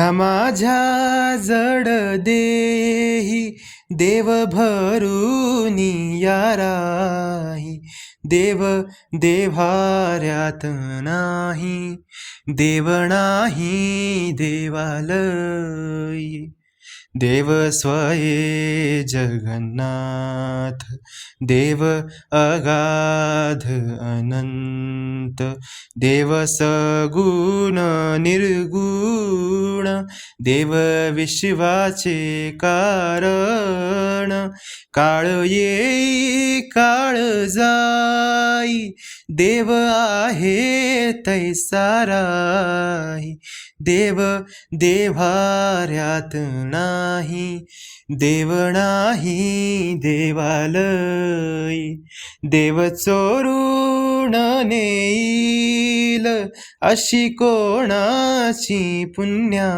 ह्या माझ्या जड देही देव भरुनी या राही. देव देव्हाऱ्यात नाही, देव नाही देवालयी. देव स्वये जगन्नाथ, देव अगाध अनंत. देव सगुण निर्गुण, देव विश्वाचे कारण. काळ येई काळ जाई, देव आहे तैसा राही. देव देव्हाऱ्यात नाही, देव नाही देवालयी. देव चोरून नेईल, अशी कोणाची पुण्या